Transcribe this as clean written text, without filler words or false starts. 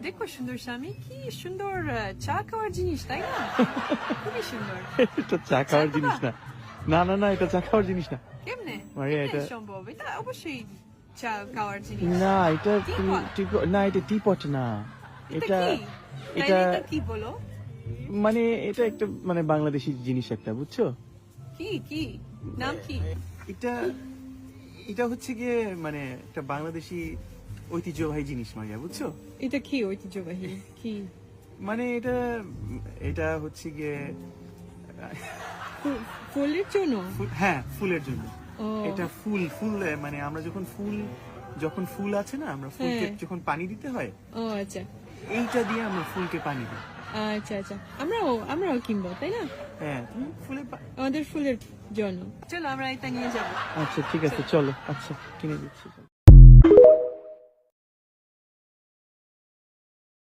দেখো সুন্দর স্বামী, কি সুন্দর চা খাওয়ার জিনিস, তাই না? খুবই সুন্দর। এটা চা খাওয়ার খাবা? জিনিস না। না না না, এটা চা খাওয়ার জিনিস না। কেমনে? মারিয়া, কেমনে এটা- সম্ভব? এটা অবশ্যই চা খাওয়ার জিনিস। না, এটা Teapot? না, এটা টিপট না। এটা কি? এটা তাইলে এটা কি বলো? মানে এটা একটা মানে বাংলাদেশি জিনিস একটা, বুঝছো? কি কি নাম কি? এটা এটা হচ্ছে গিয়ে মানে একটা বাংলাদেশি ঐতিহ্যবাহী জিনিস, মারিয়া, বুঝছো? এটা কি ঐতিহ্যবাহী? কি মানে এটা এটা হচ্ছে গিয়ে ফুলের জন্য? হ্যাঁ, ফুলের জন্য। ও। এটা ফুল মানে আমরা যখন ফুল আছে না, আমরা ফুলকে হ্যাঁ। যখন পানি দিতে হয়, ও আচ্ছা এইটা দিয়ে আমরা ফুলকে পানি দিই। আচ্ছা আচ্ছা, আমরাও কিনবো, তাই না? হ্যাঁ, তুমি ফুলের আমাদের ফুলের জন্য। চলো আমরা এটা নিয়ে যাবো। আচ্ছা ঠিক আছে, চলো। আচ্ছা, কিনে দিচ্ছি।